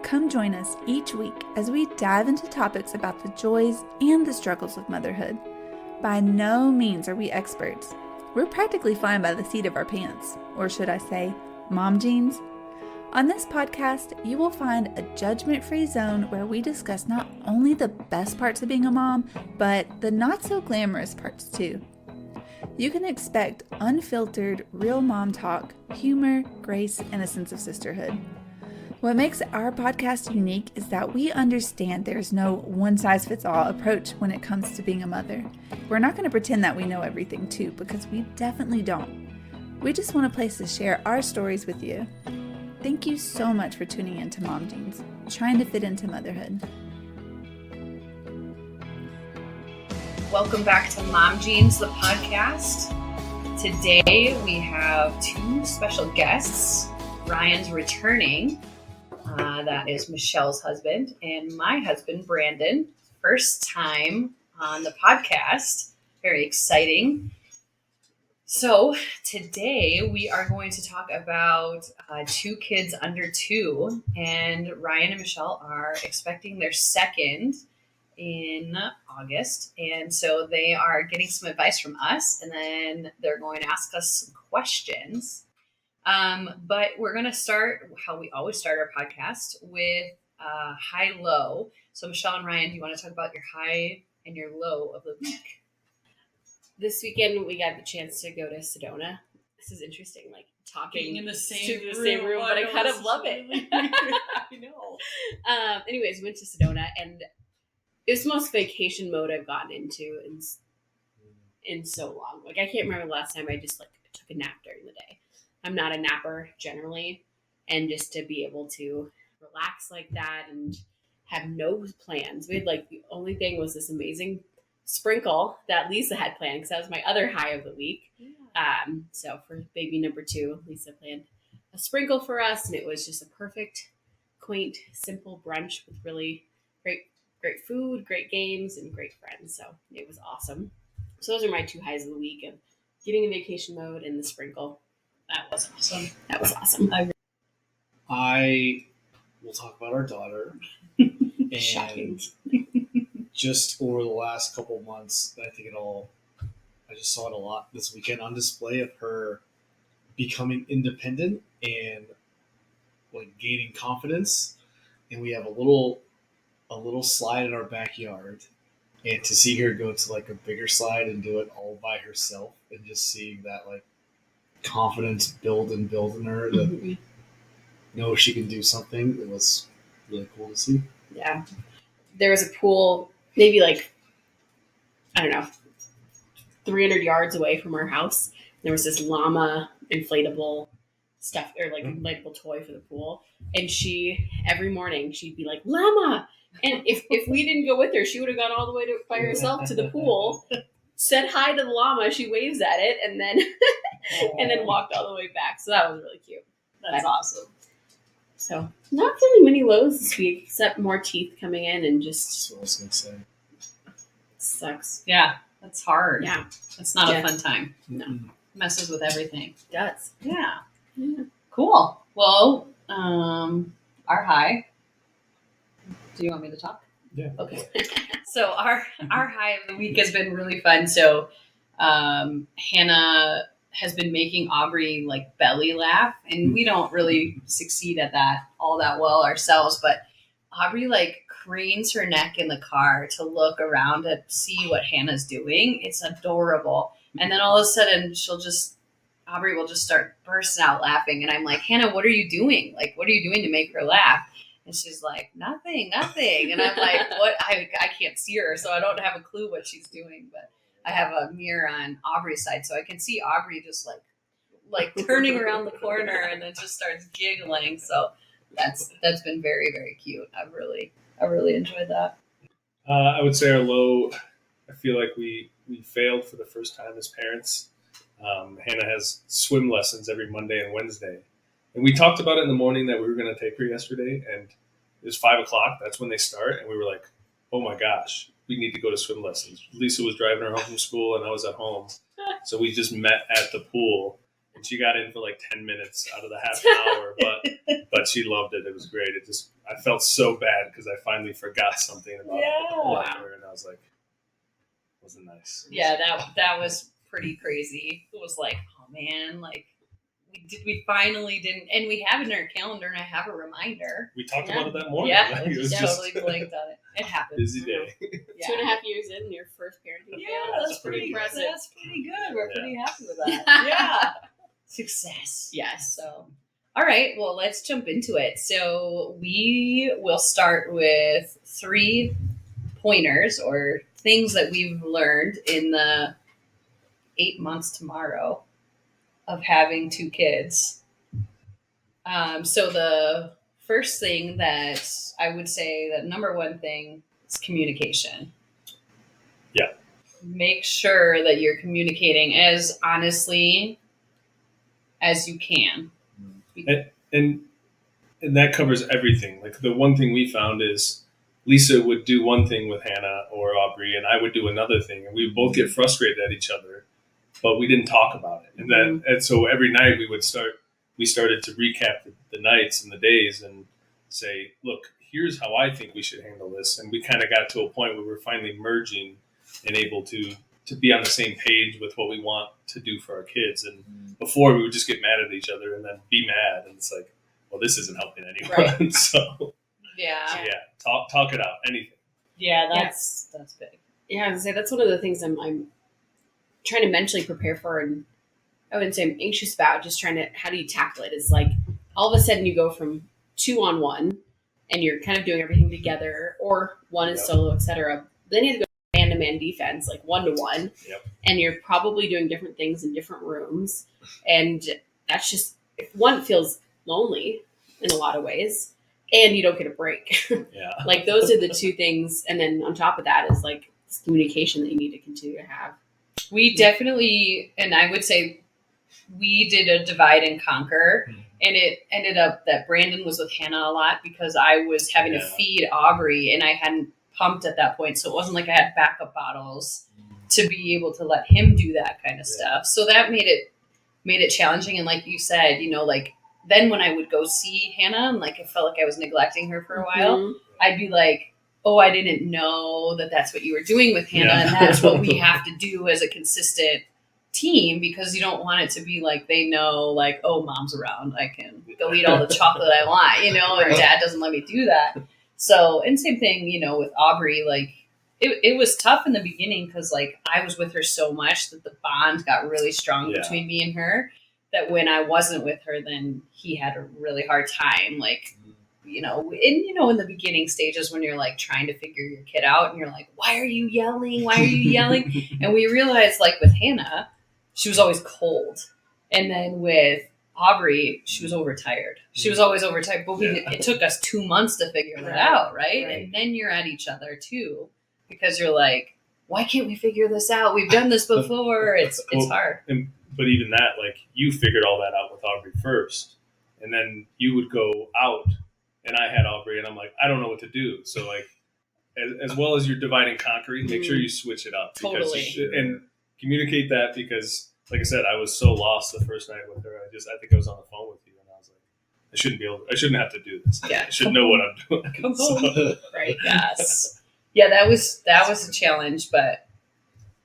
Come join us each week as we dive into topics about the joys and the struggles of motherhood. By no means are we experts. We're practically flying by the seat of our pants, or should I say, mom jeans. On this podcast, you will find a judgment-free zone where we discuss not only the best parts of being a mom, but the not-so-glamorous parts too. You can expect unfiltered, real mom talk, humor, grace, and a sense of sisterhood. What makes our podcast unique is that we understand there's no one-size-fits-all approach when it comes to being a mother. We're not going to pretend that we know everything too, because we definitely don't. We just want a place to share our stories with you. Thank you so much for tuning in to Mom Jeans, trying to fit into motherhood. Welcome back to Mom Jeans, the podcast. Today we have two special guests. Ryan's returning. That is Michelle's husband and my husband, Brandon. First time on the podcast. Very exciting. So today we are going to talk about two kids under 2, and Ryan and Michelle are expecting their second in August. And so they are getting some advice from us, and then they're going to ask us some questions. But we're going to start how we always start our podcast with high-low. So Michelle and Ryan, do you want to talk about your high and your low of the week? This weekend, we got the chance to go to Sedona. This is interesting, like talking being in the same room, but I kind of love it. I know. Anyways, went to Sedona, and it was the most vacation mode I've gotten into in so long. Like, I can't remember the last time I just took a nap during the day. I'm not a napper generally, and just to be able to relax like that and have no plans. We had the only thing was this amazing sprinkle that Lisa had planned, because that was my other high of the week. Yeah. So for baby number 2, Lisa planned a sprinkle for us, and it was just a perfect, quaint, simple brunch with really great food, great games, and great friends. So it was awesome. So those are my 2 highs of the week, of getting in vacation mode and the sprinkle. That was awesome. That was awesome. I will talk about our daughter. And Shocking. just over the last couple of months, I just saw it a lot this weekend on display of her becoming independent and gaining confidence. And we have a little slide in our backyard, and to see her go to a bigger slide and do it all by herself, and just seeing that confidence build in her that know she can do something, it was really cool to see. Yeah. There was a pool maybe 300 yards away from our house. There was this llama inflatable stuff, or inflatable toy for the pool. And every morning she'd be like, "Llama!" And if we didn't go with her, she would have gone all the way by herself to the pool, said hi to the llama, she waves at it, and then and then walked all the way back. So that was really cute. That's awesome. So not really many lows this week, except more teeth coming in, and just That's what I was going to say. sucks. Yeah, that's hard. Yeah. That's not Yeah. a fun time. No. Messes with everything. It does. Yeah. Yeah. Cool. Well, our high. Do you want me to talk? Yeah. Okay. So our high of the week has been really fun. So Hannah has been making Aubrey belly laugh, and we don't really succeed at that all that well ourselves, but Aubrey cranes her neck in the car to look around to see what Hannah's doing. It's adorable. And then all of a sudden Aubrey will just start bursting out laughing, and I'm like, "Hannah, what are you doing? What are you doing to make her laugh?" And she's like, nothing. And I'm like, what? I can't see her, so I don't have a clue what she's doing, but I have a mirror on Aubrey's side, so I can see Aubrey just turning around the corner, and then just starts giggling. So that's been very, very cute. I really enjoyed that. I would say our low, I feel like we failed for the first time as parents. Hannah has swim lessons every Monday and Wednesday. And we talked about it in the morning that we were going to take her yesterday, and it was 5:00. That's when they start. And we were like, oh my gosh, we need to go to swim lessons. Lisa was driving her home from school, and I was at home. So we just met at the pool, And she got in for like 10 minutes out of the half hour, but she loved it. It was great. I felt so bad because I finally forgot something about her, and I was like, wasn't nice. Yeah, that was pretty crazy. It was like, oh man, like we finally didn't, and we have it in our calendar, and I have a reminder. We talked about it that morning. Yeah, Like, we it was just just totally blinked on it. It happened. busy day. Yeah. 2.5 years in, your first parenting Yeah, fail. that's pretty impressive. That's pretty good. We're Yeah. pretty happy with that. Yeah. Success. Yes. So, all right. Well, let's jump into it. So we will start with 3 pointers or things that we've learned in the 8 months tomorrow of having 2 kids. So the first thing that I would say, that number one thing is communication. Yeah. Make sure that you're communicating as honestly as you can. And that covers everything. Like the one thing we found is Lisa would do one thing with Hannah or Aubrey, and I would do another thing, and we would both get frustrated at each other, but we didn't talk about it. And then, and so every night we started to recap the nights and the days and say, look, here's how I think we should handle this. And we kind of got to a point where we're finally merging and able to be on the same page with what we want to do for our kids. And before we would just get mad at each other and then be mad. And it's like, well, this isn't helping anyone. Right. So Yeah. talk it out. Anything. Yeah, that's big. Yeah, I was gonna say that's one of the things I'm trying to mentally prepare for, and I wouldn't say I'm anxious about. Just trying to, how do you tackle it? It's like all of a sudden you go from 2-on-1, and you're kind of doing everything together, or one is solo, etc. Then you have to go man-to-man defense, like 1-to-1, and you're probably doing different things in different rooms, and that's just, if one feels lonely in a lot of ways, and you don't get a break. Yeah. Like those are the 2 things, and then on top of that is like this communication that you need to continue to have. We definitely, and I would say we did a divide and conquer, and it ended up that Brandon was with Hannah a lot because I was having to feed Aubrey, and I hadn't pumped at that point, so it wasn't like I had backup bottles to be able to let him do that kind of stuff. So that made it challenging, and like you said, like then when I would go see Hannah and like I felt like I was neglecting her for a while, I'd be like, oh, I didn't know that that's what you were doing with Hannah, and that's what we have to do as a consistent team, because you don't want it to be like they know, like, oh, mom's around, I can go eat all the chocolate I want, and dad doesn't let me do that. So, and same thing, with Aubrey, like it was tough in the beginning because like I was with her so much that the bond got really strong between me and her, that when I wasn't with her, then he had a really hard time, like, in the beginning stages when you're like trying to figure your kid out and you're like, why are you yelling? Why are you yelling? And we realized, like with Hannah, she was always cold. And then with Aubrey, she was overtired. She was always overtired, but it took us 2 months to figure that out, right? And then you're at each other too, because you're like, why can't we figure this out? We've done this before. It's hard. But even that, like you figured all that out with Aubrey first, and then you would go out, and I had Aubrey, and I'm like, I don't know what to do. So like, as well as you're divide and conquering, make sure you switch it up. Totally. And communicate that, because like I said, I was so lost the first night with her. I think I was on the phone with you, and I was like, I shouldn't have to do this. Yeah. I should know what I'm doing. Come home. Right. Yes. Yeah, that was a challenge, but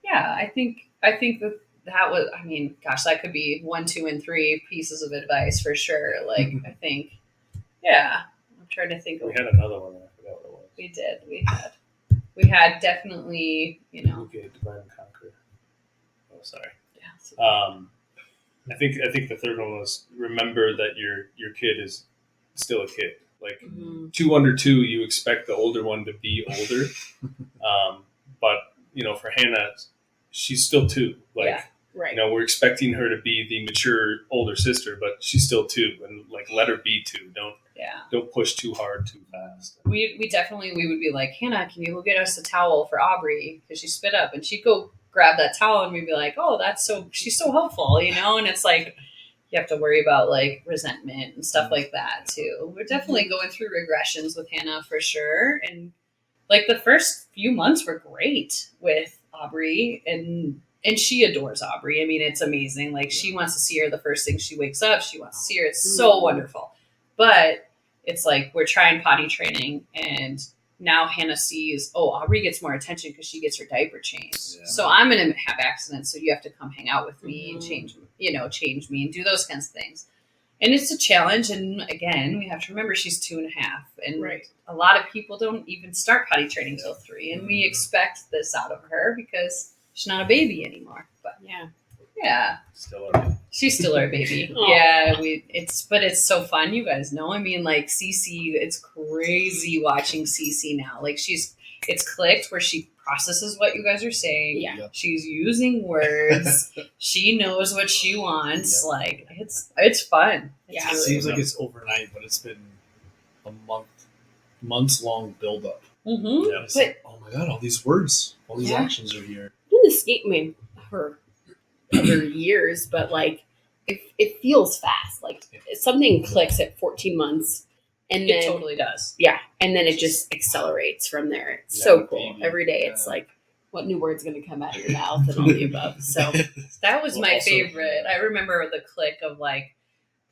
yeah, I think that was, I mean, gosh, that could be 1, 2, and 3 pieces of advice for sure. Like, I think, I'm trying to think. We had another one, and I forgot what it was. We did. We had definitely, Okay, divide and conquer. Oh, sorry. Yeah. I think the third one was, remember that your kid is still a kid. Like 2 under 2, you expect the older one to be older, but for Hannah, she's still 2. Like, right. We're expecting her to be the mature older sister, but she's still 2, and like let her be 2. Don't push too hard too fast. We would be like, Hannah, can you go get us a towel for Aubrey because she spit up, and she'd go grab that towel, and we'd be like, oh, she's so helpful, and it's like you have to worry about like resentment and stuff like that too. We're definitely going through regressions with Hannah for sure, and like the first few months were great with Aubrey, and and she adores Aubrey. I mean, it's amazing. Like, she wants to see her the first thing she wakes up. She wants to see her. It's so wonderful. But it's like we're trying potty training, and now Hannah sees, oh, Aubrey gets more attention because she gets her diaper changed. Yeah. So I'm going to have accidents. So you have to come hang out with me and change me and do those kinds of things. And it's a challenge. And again, we have to remember she's 2.5. And Right. a lot of people don't even start potty training till 3. And we expect this out of her because she's not a baby anymore. But Yeah. yeah, Still are. she's still our baby. Aw. Yeah, but it's so fun, you guys know. I mean, like, Cece, it's crazy watching Cece now. Like, it's clicked where she processes what you guys are saying. Yeah. Yep. She's using words. She knows what she wants. Yep. Like, it's fun. It's Yeah. It really seems fun. like it's overnight, but it's been a months long build up. Mhm. Yeah. It's But- like, oh my god, all these words, all these Yeah. actions are here. In the skate, I mean, for other years, but like it feels fast. Like something clicks at 14 months, and then It totally does. yeah, and then it just accelerates from there. It's Yeah, so cool. baby. Every day, it's Yeah. like, what new word's going to come out of your mouth and all the above. So That was Well, my also- favorite. I remember the click of, like,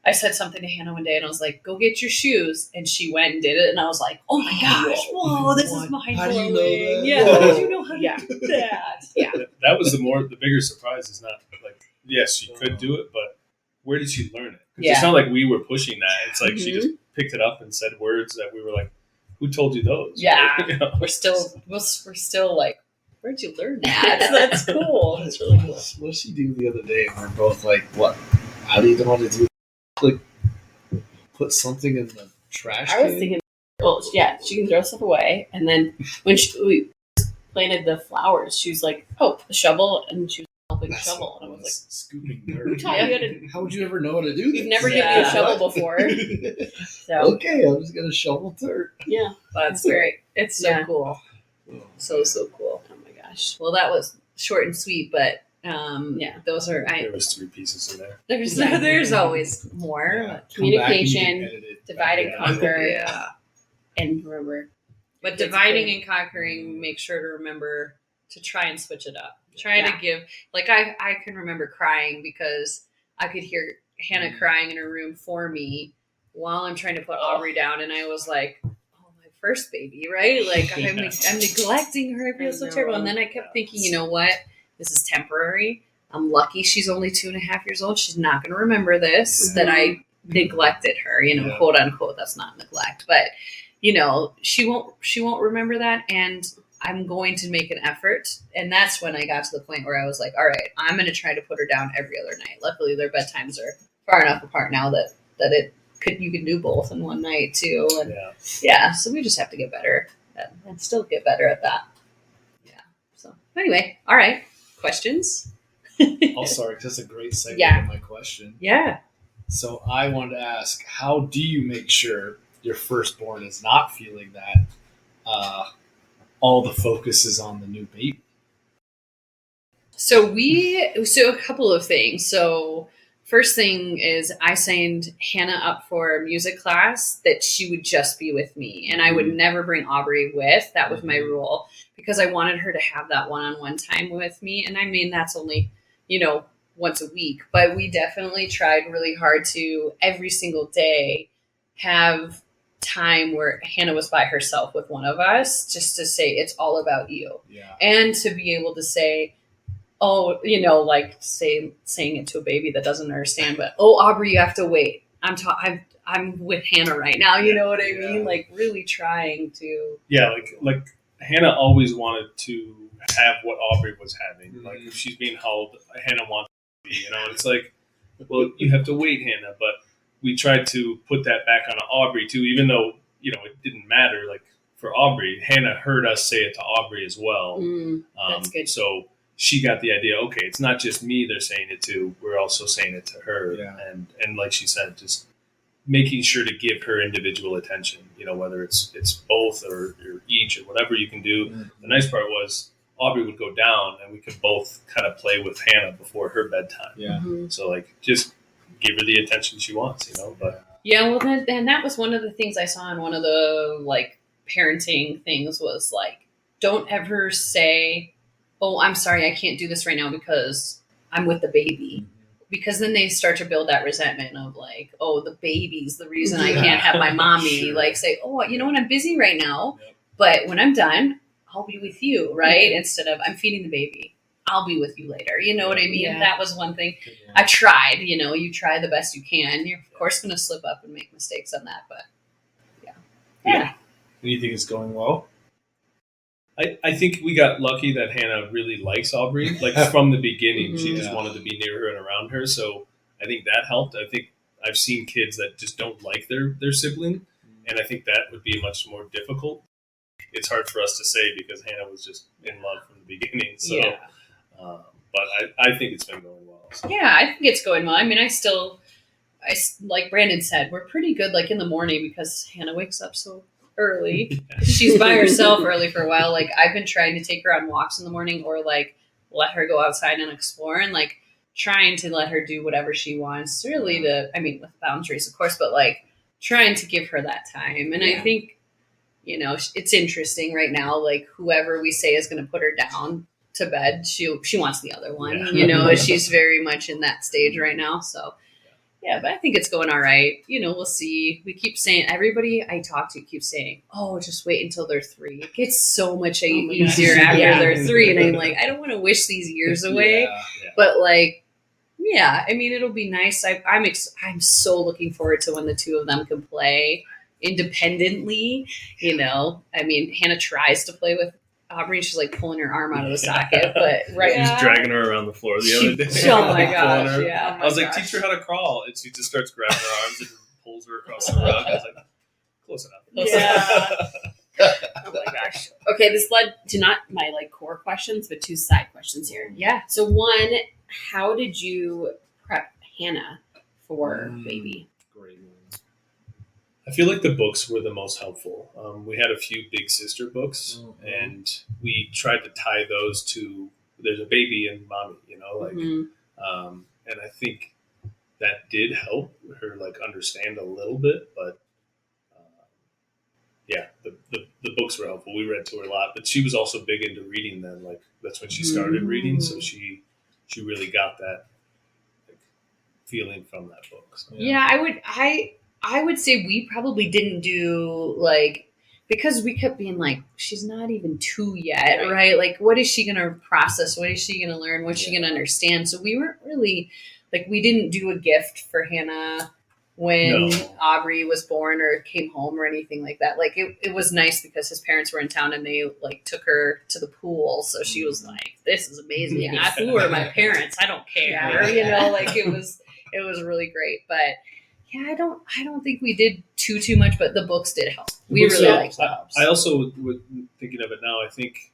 I said something to Hannah one day and I was like, go get your shoes. And she went and did it. And I was like, oh my gosh, whoa, this is What? mind How do you know blowing. that? Yeah, Whoa. how did you know how to Yeah. do that? yeah, That was the bigger surprise. Is not like, yes, she could do it, but where did she learn it? 'Cause Yeah. It's not like we were pushing that. It's like she Mhm. just picked it up and said words that we were like, who told you those? Yeah. Right? You know? We're still like, where'd you learn that? That's cool. That's really cool. What did she do the other day? And we're both like, what? How do you know how to do? Like, put something in the trash I was can? thinking, well, yeah, she can throw stuff away, and then when we planted the flowers, she was like, oh, the shovel, and she was helping That's shovel, what and I it was like, scooping who dirt. taught you how to? How would you ever know how to do this? We've never given you a shovel before. So Okay, I'm just gonna shovel dirt. yeah, That's great. It's so Yeah. cool. So cool. oh my gosh, Well, that was short and sweet, but Yeah. those are There was 3 pieces in there. there's always more. Yeah. but- Come back and you can Communication, edit it divide and back. conquer. Yeah. and remember, But It's dividing great. and conquering, make sure to remember to try and switch it up. Try Yeah. to give, like, I can remember crying because I could hear Hannah crying in her room for me while I'm trying to put Aubrey down. And I was like, oh, my first baby, right? Like, I'm neglecting her. I feel I so know. terrible. And then I kept thinking, you know what? This is temporary. I'm lucky she's only 2.5 years old. She's not going to remember this, Yeah. that I neglected her, Yeah. quote unquote. That's not neglect, but she won't remember that. And I'm going to make an effort. And that's when I got to the point where I was like, all right, I'm going to try to put her down every other night. Luckily their bedtimes are far enough apart now that you can do both in one night too. And Yeah. yeah, so we just have to get better and still get better at that. Yeah. So anyway, all right. Questions? Oh, sorry, that's a great segue Yeah. to my question. Yeah. So I wanted to ask, how do you make sure your firstborn is not feeling that all the focus is on the new baby? So a couple of things. So first thing is I signed Hannah up for music class that she would just be with me, and I would never bring Aubrey with. That was my rule because I wanted her to have that one-on-one time with me. And I mean, that's only, once a week, but we definitely tried really hard to every single day have time where Hannah was by herself with one of us, just to say, it's all about you. Yeah. And to be able to say, saying it to a baby that doesn't understand, but, oh, Aubrey, you have to wait. I'm with Hannah right now. You know what I mean? Yeah. Like, really trying to. Yeah, like Hannah always wanted to have what Aubrey was having. Like if she's being held, Hannah wants to be, it's like, well, you have to wait, Hannah. But we tried to put that back on Aubrey too, even though, it didn't matter. Like for Aubrey, Hannah heard us say it to Aubrey as well. that's good. So she got the idea, okay, it's not just me they're saying it to, we're also saying it to her. Yeah. And like she said, just making sure to give her individual attention, whether it's both or each or whatever you can do. Mm-hmm. The nice part was Aubrey would go down and we could both kind of play with Hannah before her bedtime. Yeah. So like just give her the attention she wants, but Yeah, well, and that was one of the things I saw in one of the, like, parenting things was, like, don't ever say, oh, I'm sorry, I can't do this right now because I'm with the baby. Because then they start to build that resentment of like, oh, the baby's the reason I can't have my mommy. Sure. Like say, oh, you know what, I'm busy right now, Yep. but when I'm done, I'll be with you, right? Instead of I'm feeding the baby, I'll be with you later. You know what I mean? Yeah. That was one thing. Good one. I tried, you try the best you can. You're of course going to slip up and make mistakes on that, but Yeah. And you think it's going well? I think we got lucky that Hannah really likes Aubrey. Like from the beginning, she just Yeah. wanted to be near her and around her. So I think that helped. I think I've seen kids that just don't like their sibling, and I think that would be much more difficult. It's hard for us to say because Hannah was just in love from the beginning. So, Yeah. but I think it's been going well. So. yeah, I think it's going well. I mean, like Brandon said, we're pretty good like in the morning because Hannah wakes up so early. She's by herself early for a while. Like I've been trying to take her on walks in the morning or like let her go outside and explore and like trying to let her do whatever she wants really with boundaries of course, but like trying to give her that time. And I think, it's interesting right now, like whoever we say is going to put her down to bed, she wants the other one, Yeah. she's very much in that stage right now. So yeah, but I think it's going all right. We'll see. We keep saying, everybody I talk to keeps saying, oh, just wait until they're 3. It gets so much my easier gosh. after Yeah. they're 3. And I'm like, I don't want to wish these years away. Yeah. But like, yeah, I mean, it'll be nice. I'm so looking forward to when the two of them can play independently. I mean, Hannah tries to play with Aubrey. She's like pulling her arm out of the socket, but right He was now, dragging her around the floor the other day. oh my Pulling gosh, her. yeah. I was like, teach her how to crawl. And she just starts grabbing her arms and pulls her across the rug. I was like, close enough. Yeah. Oh my gosh. Okay, this led to not my like core questions, but 2 side questions here. Yeah. So one, how did you prep Hannah for baby? Great one. I feel like the books were the most helpful. We had a few Big Sister books, and we tried to tie those to there's a baby and mommy, Mhm. and I think that did help her like understand a little bit. But yeah, the books were helpful. We read to her a lot, but she was also big into reading then. Like that's when she started reading, so she really got that like, feeling from that book. So. Yeah, I would say we probably didn't do like because we kept being like she's not even 2 yet, right? Like what is she going to process? What is she going to learn? What's she going to understand? So we weren't really like we didn't do a gift for Hannah when Aubrey was born or came home or anything like that. Like it was nice because his parents were in town and they like took her to the pool. So she was like, this is amazing. Yeah. I flew her my parents. I don't care. Like it was really great. But yeah, I don't think we did too much, but the books did help. We Books really helped. liked the helps. I also, thinking of it now, I think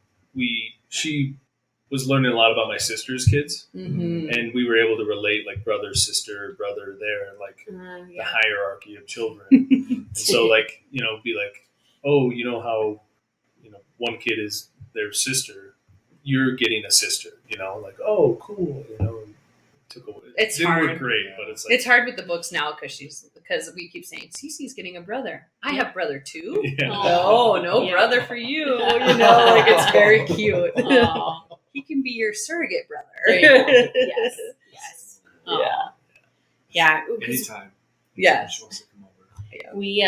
she was learning a lot about my sister's kids, Mm-hmm. and we were able to relate like brother, sister, brother there, and like the hierarchy of children. And so like, be like, oh, how, one kid is their sister, you're getting a sister, like, oh, cool, took away. It's Didn't hard. work great, but it's like, It's hard with the books now because we keep saying Cece's getting a brother. I have brother too. yeah. No Yeah. brother for you. Like it's very cute. Oh, He can be your surrogate brother. yes. Yes. Oh. Yeah. Yeah. 'Cause Anytime. Yeah. She wants to come over. we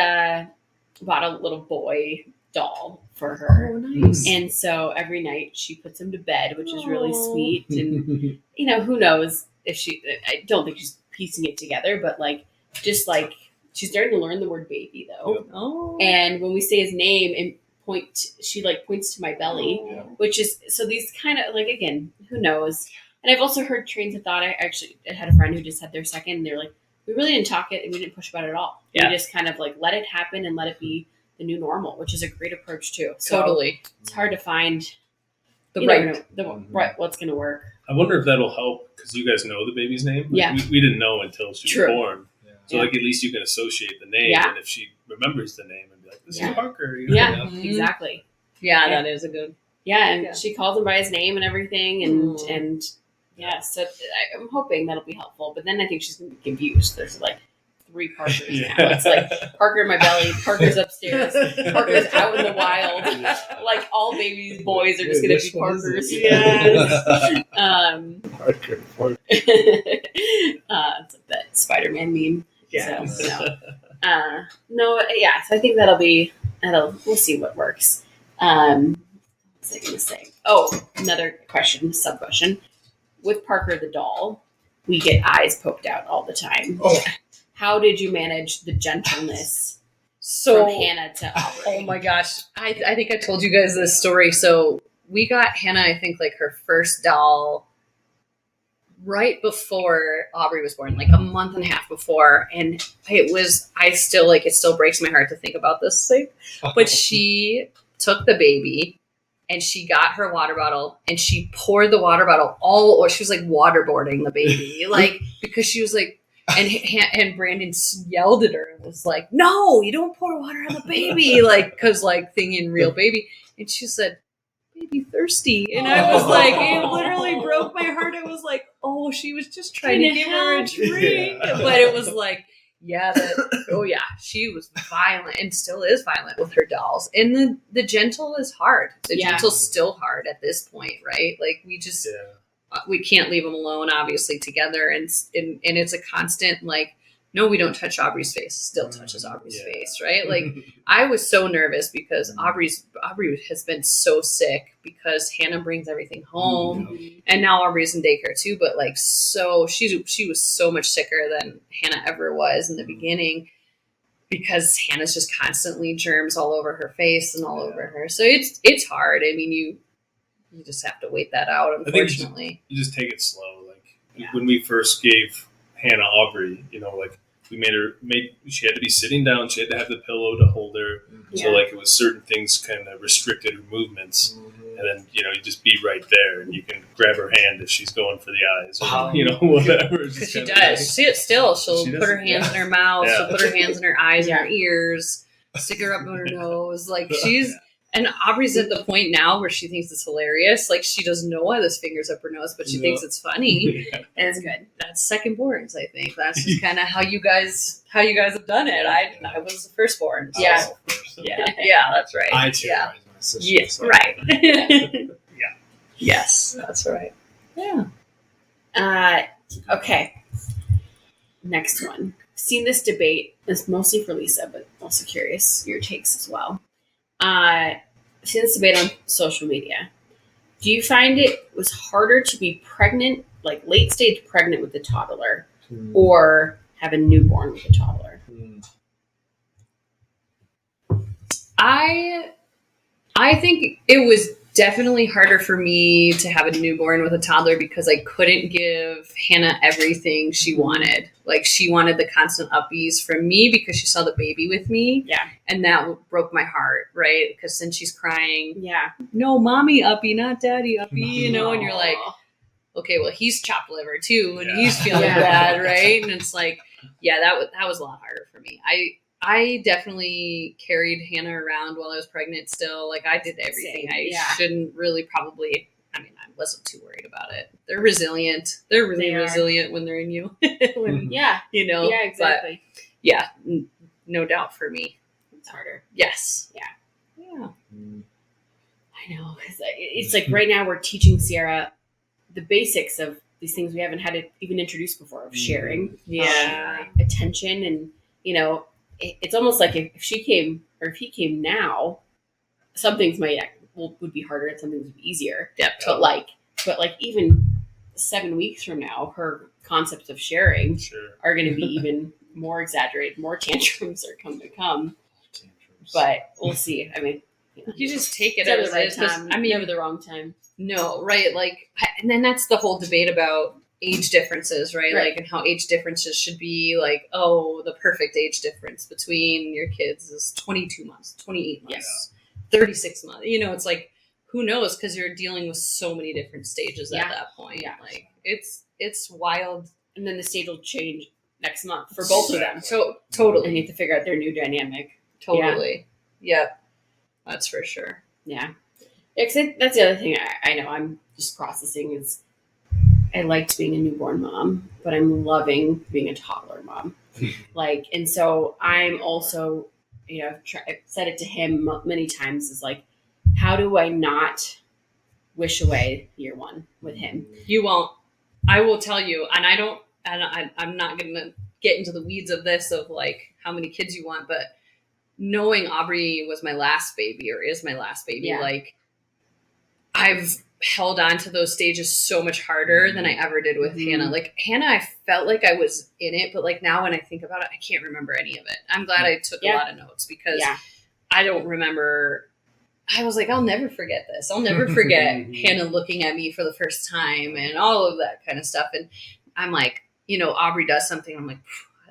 bought a little boy doll for her. Oh, nice. And so every night she puts him to bed, which is really Aw. sweet. And, who knows if I don't think she's piecing it together, but like, just like, she's starting to learn the word baby though. Yep. Oh. And when we say his name and she like points to my belly, Yeah. which is, so these kind of like, again, who knows? And I've also heard trains of thought. I had a friend who just had their second and they're like, we really didn't talk it and we didn't push about it at all. Yeah. We just kind of like let it happen and let it be the new normal, which is a great approach too. So Totally. it's hard to find The you right. never know right what's going to work. I wonder if that'll help because you guys know the baby's name. Like, Yeah. we didn't know until she True. was born. Yeah. So Yeah. like at least you can associate the name, Yeah. and if she remembers the name and be like, "This Yeah. is Parker," Yeah, Mhm. exactly. Yeah, Yeah. that is a good. Yeah, and Yeah. she calls him by his name and everything, and Mm. and yeah. So I'm hoping that'll be helpful. But then I think she's going to be confused. There's like, 3 Parkers Yeah. now. It's like Parker in my belly, Parker's upstairs, Parker's out in the wild. Yeah. Like all baby boys are Wait, just gonna which be one is Parkers. it? Yes. Parker. It's like that Spider-Man meme. Yeah. So, no, yeah. So I think we'll see what works. What was I going to say? Oh, another question, sub question. With Parker the doll, we get eyes poked out all the time. Oh. How did you manage the gentleness So, from Hannah to Aubrey? oh my gosh, I think I told you guys this story. So we got Hannah, I think, like her first doll right before Aubrey was born, like a month and a half before. And it still breaks my heart to think about this thing. But she took the baby and she got her water bottle and she poured the water bottle or she was like waterboarding the baby, like, because she was like, and Brandon yelled at her and was like, "No, you don't pour water on the baby," like, cause like thinking real baby. And she said, "Baby thirsty," and I was like, it literally broke my heart. I was like, oh, she was just trying to give her a drink, Yeah. but it was like, she was violent and still is violent with her dolls. And the gentle is hard. The Yeah. gentle's still hard at this point, right? Like we just we can't leave them alone, obviously, together, and it's a constant like, no, we don't touch Aubrey's face. Still touches Aubrey's face, right? Like I was so nervous because Aubrey has been so sick because Hannah brings everything home, and now Aubrey's in daycare too. But like, so she was so much sicker than Hannah ever was in the beginning because Hannah's just constantly germs all over her face and all over her. So it's hard. I mean, you just have to wait that out. Unfortunately, you just take it slow. Like when we first gave Hannah Aubrey, like we she had to be sitting down. She had to have the pillow to hold her. So like it was certain things kind of restricted her movements. And then, you just be right there and you can grab her hand if she's going for the eyes or, whatever. Because she does. She'll put her hands in her mouth. Yeah. She'll put her hands in her eyes and her ears, stick her up in her nose. Like and Aubrey's at the point now where she thinks it's hilarious. Like she doesn't know why this finger's up her nose, but she thinks it's funny. Yeah. And good. That's second borns, I think. That's just kind of how you guys have done it. I was the firstborn. So. Yeah. Yeah, that's right. I terrorize my sister. Yes, so- right. Yeah. Yes, that's right. Yeah. Okay. Next one. Seen this debate. It's mostly for Lisa, but also curious your takes as well. Seen this debate on social media. Do you find it was harder to be pregnant, like late stage pregnant with a toddler, or have a newborn with a toddler? I think it was definitely harder for me to have a newborn with a toddler because I couldn't give Hannah everything she wanted. Like she wanted the constant uppies from me because she saw the baby with me. Yeah. And that broke my heart, right? Because then she's crying, Yeah. no, mommy uppy, not daddy uppy, and you're like, okay, well, he's chopped liver too, and he's feeling Yeah. bad, right? And it's like, that was a lot harder for me. I definitely carried Hannah around while I was pregnant still. Like I did everything. Same. Yeah. Shouldn't really probably, I wasn't too worried about it. They're resilient. They're really They are. resilient when they're in you. When, Yeah. Yeah, Exactly. But yeah, no doubt for me. It's harder. Yes. Yeah. Yeah. I know. 'Cause it's like right now we're teaching Sierra the basics of these things we haven't had to even introduce before, of sharing, Yeah. attention, and it's almost like if she came or if he came now, some things would be harder and some things would be easier. Yep. But like even 7 weeks from now, her concepts of sharing Sure. are going to be even more exaggerated. More tantrums are going to come, Tantrums. but we'll see. I mean, You just take it it's never as the right it is, 'cause, time. I mean, never the wrong time. no, right? Like, and then that's the whole debate about age differences, right? Right. Like, and how age differences should be like, oh, the perfect age difference between your kids is 22 months, 28 months, 36 months. It's like, who knows? Because you're dealing with so many different stages at Yeah. that point. Yeah. Like, it's wild. And then the stage will change next month for both of them. So And totally, you have to figure out their new dynamic. totally. Yep. That's for sure. Yeah. Except that's the other thing I know I'm just processing is I liked being a newborn mom, but I'm loving being a toddler mom. Like, and so I'm also, you know, I've said it to him many times, is like, how do I not wish away year one with him? You won't. I will tell you, and I'm not going to get into the weeds of this, of like how many kids you want, but knowing Aubrey was my last baby, or is my last baby, Yeah. like I've held on to those stages so much harder than I ever did with Mhm. Hannah. Like Hannah, I felt like I was in it, but like now when I think about it, I can't remember any of it. I'm glad I took a Yeah. lot of notes, because Yeah. I don't remember. I was like, I'll never forget this. I'll never forget Hannah looking at me for the first time and all of that kind of stuff. And I'm like, you know, Aubrey does something. I'm like,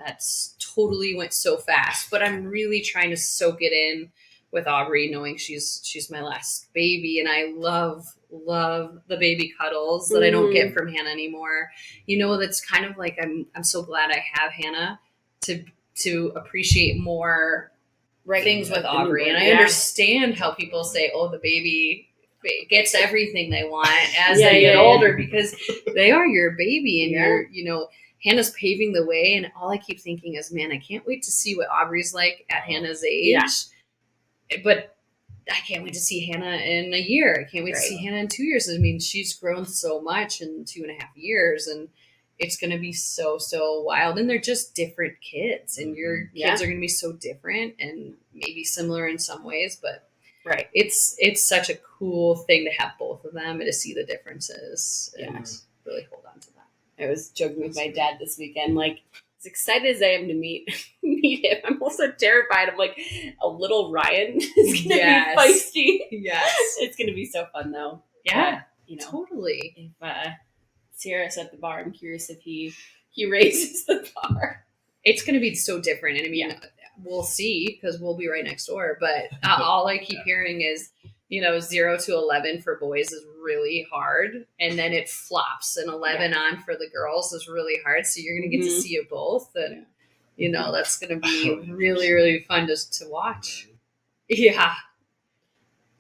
that's totally went so fast. But I'm really trying to soak it in with Aubrey, knowing she's my last baby. And I love the baby cuddles that I don't get from Hannah anymore. You know, that's kind of like, I'm so glad I have Hannah to appreciate more things with Aubrey. And I understand how people say, oh, the baby gets everything they want as they get older, because they are your baby, and you're, you know, Hannah's paving the way. And all I keep thinking is, man, I can't wait to see what Aubrey's like at Hannah's age. But I can't wait to see Hannah in a year. I can't wait to see Hannah in 2 years. I mean, she's grown so much in 2.5 years, and it's going to be so wild. And they're just different kids, and your kids are going to be so different and maybe similar in some ways, but it's such a cool thing to have both of them and to see the differences and really hold on to that. I was joking with my dad this weekend, like, as excited as I am to meet him, I'm also terrified. I'm like, a little Ryan is going to be feisty. Yes. It's going to be so fun, though. Yeah. You know, Totally. if Sierra's at the bar, I'm curious if he raises the bar. It's going to be so different. And I mean, we'll see, because we'll be right next door. But all I keep hearing is, you know, 0 to 11 for boys is really hard. And then it flops, and 11 on for the girls is really hard. So you're going to get to see it both. And, you know, that's going to be really, really fun just to watch. Yeah.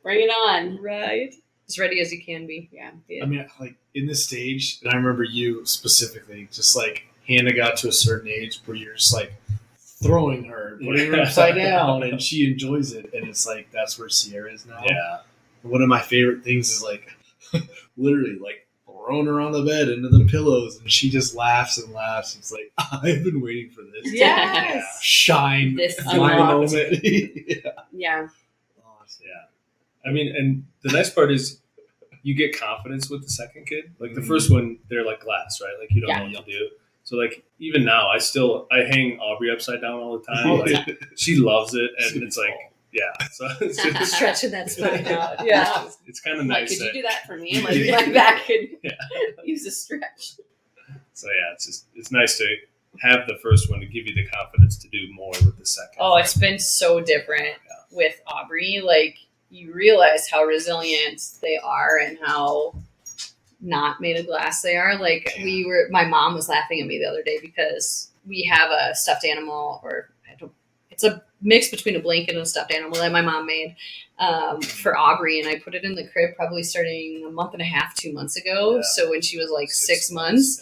Bring it on. Right. As ready as you can be. Yeah. I mean, like in this stage, and I remember you specifically, just like Hannah got to a certain age where you're just like throwing her, putting her upside down, and she enjoys it. And it's like, that's where Sierra is now. Yeah. One of my favorite things is like literally like throwing her on the bed into the pillows, and she just laughs and laughs. It's like, I've been waiting for this. Yes. Shine This my unlocked. moment. Yeah. I mean, and the nice part is you get confidence with the second kid. Like the first one, they're like glass, right? Like you don't know what to do. So like even now, I hang Aubrey upside down all the time. Like she loves it, and it's like, so it's just, Stretching that spine out. it's kind of Like, nice. could you that- do that for me? Like, my back could use a stretch. So it's nice to have the first one to give you the confidence to do more with the second. Oh, it's been so different with Aubrey. Like, you realize how resilient they are and how not made of glass they are. Like, my mom was laughing at me the other day because we have a stuffed animal, it's a mix between a blanket and a stuffed animal that my mom made for Aubrey. And I put it in the crib probably starting a month and a half, 2 months ago. Yeah. So when she was like 6 months.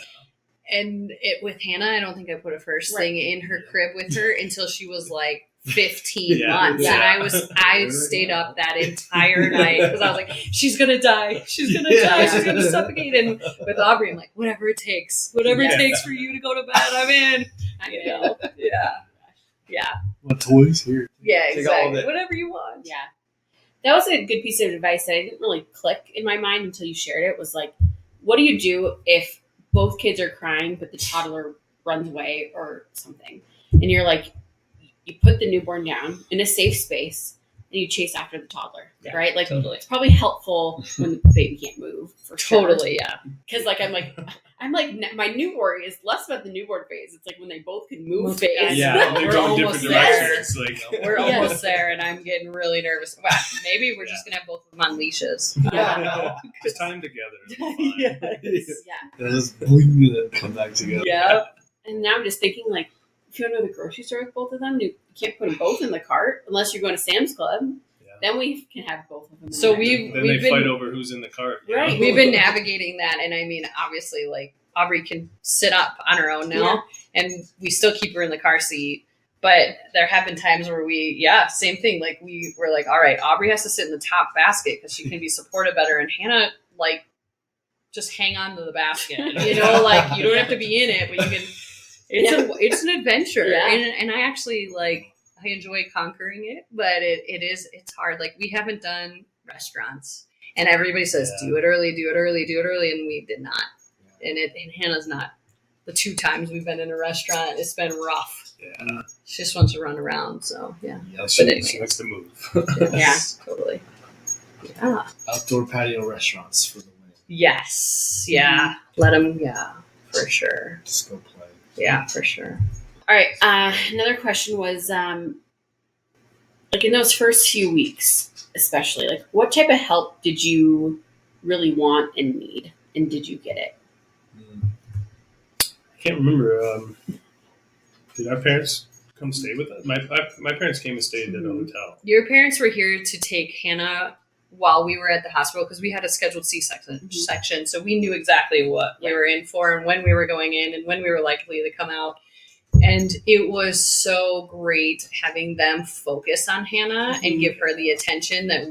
And with Hannah, I don't think I put a first thing in her crib with her until she was like 15 months. Yeah. And I stayed up that entire night because I was like, she's going to die. She's going to die. She's going to suffocate. And with Aubrey, I'm like, whatever it takes for you to go to bed, I'm in. You know? Yeah. What toys here? Yeah, Take all of exactly. it. Whatever you want. Yeah. That was a good piece of advice that I didn't really click in my mind until you shared it. Was like, what do you do if both kids are crying, but the toddler runs away or something? And you're like, you put the newborn down in a safe space and you chase after the toddler, right? Like, totally. it's probably helpful when the baby can't move, for sure. Totally, yeah. Because like I'm like my new worry is less about the newborn phase. It's like when they both can move phase. Yeah, they're We're going almost different there. directions. Like, We're Yes. almost there, and I'm getting really nervous. Wow, maybe we're just going to have both of them on leashes. Yeah. just time together. It'll be fine. Yeah. Just bling and come back together. Yeah. And now I'm just thinking, like, if you want to go to the grocery store with both of them, you can't put them both in the cart unless you're going to Sam's Club. Yeah. Then we can have both of them. in So there. we've Then they been fight over who's in the cart. you Right. know? we've been navigating that, and I mean, obviously, like Aubrey can sit up on her own now, and we still keep her in the car seat. But there have been times where same thing. Like we were like, all right, Aubrey has to sit in the top basket because she can be supported better, and Hannah like just hang on to the basket. You know, like you don't have to be in it, but you can. It's an adventure, and I actually like I enjoy conquering it, but it's hard. Like we haven't done restaurants, and everybody says do it early, and we did not. And Hannah's not. The 2 times we've been in a restaurant, it's been rough. Yeah. She just wants to run around, so yeah. She likes to move. Yeah, totally. Yeah. Outdoor patio restaurants for the win. Yes. Yeah. Let them. Yeah, for sure. Just go play. Yeah, for sure. All right. Another question was, like in those first few weeks, especially, like what type of help did you really want and need, and did you get it? I can't remember. Did our parents come stay with us? My parents came and stayed at a hotel. Your parents were here to take Hannah while we were at the hospital because we had a scheduled C-section, so we knew exactly what we were in for and when we were going in and when we were likely to come out. And it was so great having them focus on Hannah and give her the attention that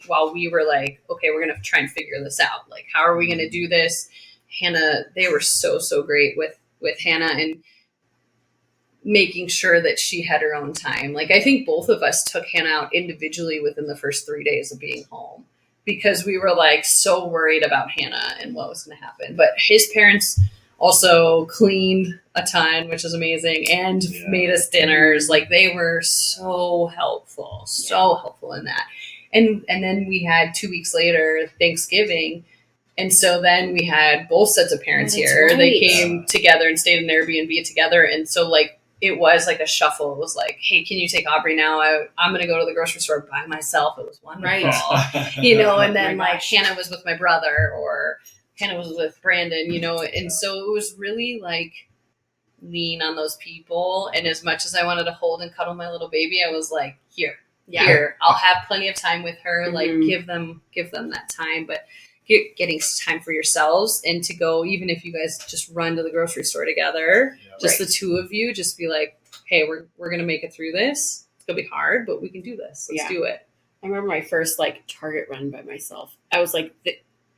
while we were like, okay, we're going to try and figure this out. Like, how are we going to do this? Hannah, they were so great with Hannah and making sure that she had her own time. Like, I think both of us took Hannah out individually within the first 3 days of being home because we were like so worried about Hannah and what was going to happen. But his parents also cleaned a ton, which is amazing, and made us dinners. Like, they were so helpful in that. And then we had 2 weeks later, Thanksgiving. And so then we had both sets of parents here. Right. They came together and stayed in Airbnb together. And so like, it was like a shuffle. It was like, hey, can you take Aubrey now? I'm going to go to the grocery store by myself. It was wonderful. Right. You know, and then my like gosh. Hannah was with my brother or Hannah was with Brandon, you know, and so it was really like lean on those people. And as much as I wanted to hold and cuddle my little baby, I was like, here, I'll have plenty of time with her. Like give them that time, but getting time for yourselves and to go, even if you guys just run to the grocery store together, just the two of you, just be like, hey, we're going to make it through this. It's going to be hard, but we can do this. Let's do it. I remember my first like Target run by myself. I was like,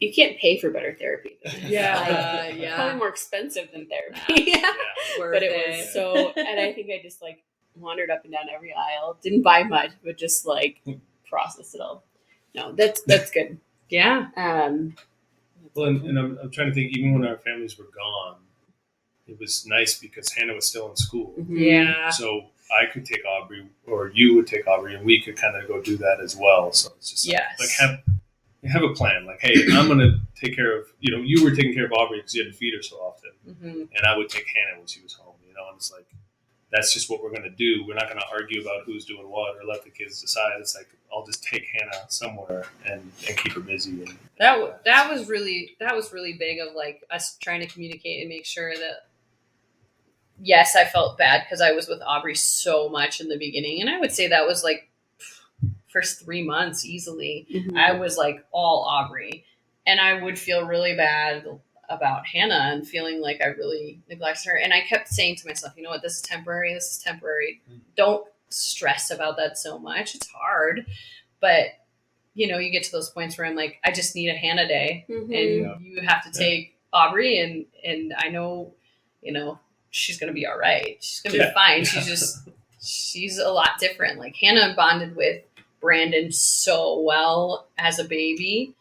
you can't pay for better therapy. Probably more expensive than therapy. But it was so, and I think I just like wandered up and down every aisle, didn't buy much, but just like processed it all. No, that's good. Yeah. Well, and I'm trying to think, even when our families were gone, it was nice because Hannah was still in school. Yeah. So I could take Aubrey, or you would take Aubrey, and we could kind of go do that as well. So it's just like have a plan. Like, hey, I'm going to take care of, you were taking care of Aubrey because you had to feed her so often. And I would take Hannah when she was home, and it's like, that's just what we're going to do. We're not going to argue about who's doing what or let the kids decide. It's like, I'll just take Hannah somewhere and keep her busy. And that was really big of like us trying to communicate and make sure that, yes, I felt bad because I was with Aubrey so much in the beginning. And I would say that was like first 3 months easily. I was like all Aubrey, and I would feel really bad about Hannah and feeling like I really neglected her. And I kept saying to myself, you know what, this is temporary. Don't stress about that so much. It's hard, but you get to those points where I'm like, I just need a Hannah day, and you have to take Aubrey, and I know, she's going to be all right. She's going to be fine. She's a lot different. Like Hannah bonded with Brandon so well as a baby.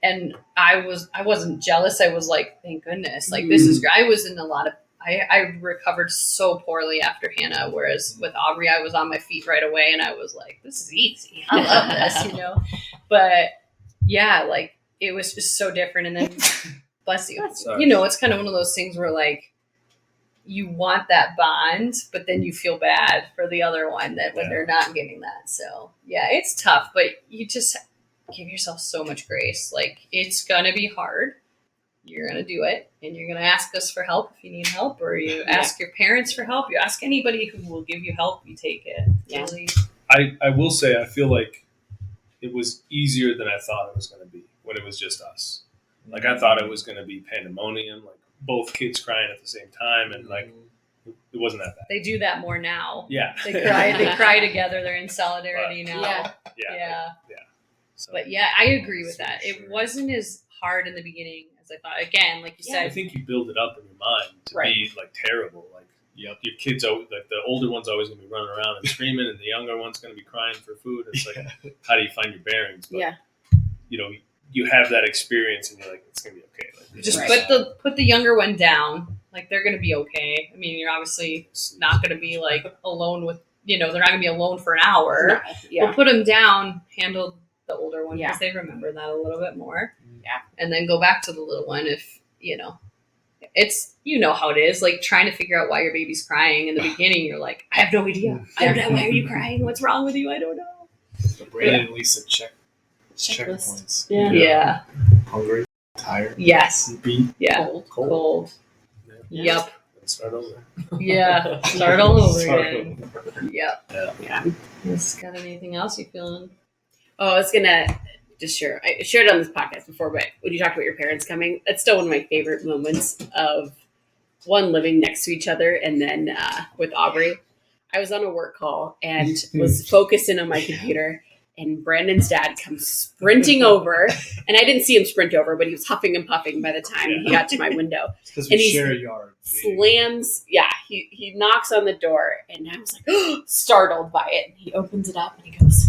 And I wasn't jealous. I was like, thank goodness. Like, this is great. I was in I recovered so poorly after Hannah, whereas with Aubrey, I was on my feet right away, and I was like, this is easy. I love this, But yeah, like, it was just so different. And then, bless you, it's kind of one of those things where like, you want that bond, but then you feel bad for the other one that when they're not getting that. So yeah, it's tough, but you just give yourself so much grace. Like, it's gonna be hard. You're gonna do it, and you're gonna ask us for help if you need help, or you ask your parents for help. You ask anybody who will give you help. You take it. Yeah. Really. I will say I feel like it was easier than I thought it was going to be when it was just us. Like, I thought it was going to be pandemonium. Like, both kids crying at the same time, and like it wasn't that bad. They do that more now. Yeah. They cry together. They're in solidarity now. Yeah. Yeah. Yeah. So But yeah, I agree with For that. It sure. wasn't as hard in the beginning as I thought. Again, like you I said, think you build it up in your mind to Right. be like terrible. Like your kids, like the older one's always gonna be running around and screaming, and the younger one's gonna be crying for food. It's like, how do you find your bearings? But, Yeah. you have that experience, and you're like, it's gonna be okay. Like, just Right. put the younger one down. Like they're gonna be okay. I mean, you're obviously not gonna be like alone with. They're not gonna be alone for an hour. No. Yeah. We'll put them down. Handle the older one Yeah. because they remember that a little bit more. Yeah. And then go back to the little one if it's how it is. Like trying to figure out why your baby's crying in the beginning. You're like, I have no idea. I don't know. Why are you crying? What's wrong with you? I don't know. So Brandon and Lisa checkpoints. Yeah. Yeah. Hungry, tired, Yes. sleepy, Yeah. Cold. Cold. Yeah. Yep. Let's start over. Yeah. Start all over Start again. over. Yep. Yeah. Got anything else you feeling? Oh, I was gonna just share. I shared it on this podcast before, but when you talked about your parents coming, that's still one of my favorite moments of one living next to each other, and then with Aubrey, I was on a work call and was focused in on my computer, and Brandon's dad comes sprinting over, and I didn't see him sprint over, but he was huffing and puffing by the time he got to my window. Because And we he's share a yard. Slams, he knocks on the door, and I was like startled by it. And he opens it up and he goes,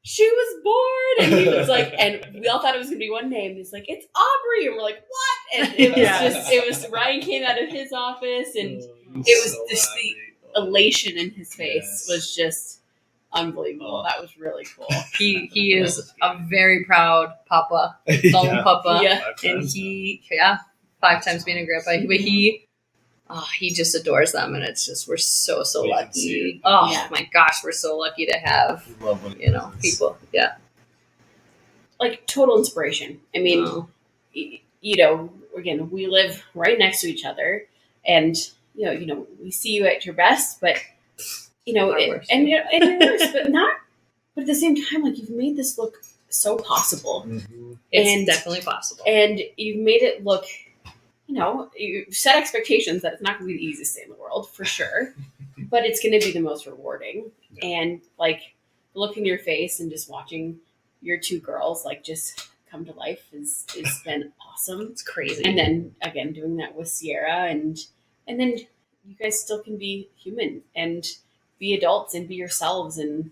she was born, and he was like, and we all thought it was gonna be one name. He's like, it's Aubrey, and we're like, what? And it was Yeah. it was Ryan came out of his office, and It was just the elation in his face Yes. was just unbelievable. That was really cool. He is a very proud papa, lone Yeah. papa, Yeah. and he 5 times being a grandpa. But he just adores them, and it's just we're so We can see lucky. it. Oh Yeah. my gosh, we're so lucky to have We love when it happens. people. Yeah, Like total inspiration. I mean, Oh. again, we live right next to each other, and we see you at your best, but Our worst. and you're worst, but not. But at the same time, like you've made this look so possible, Mhm. it's And- definitely possible. and you've made it look. You set expectations that it's not going to be the easiest thing in the world for sure, but it's going to be the most rewarding. Yeah. And like look in your face and just watching your two girls like just come to life is been awesome. It's crazy. And then again doing that with Sierra, and then you guys still can be human and be adults and be yourselves, and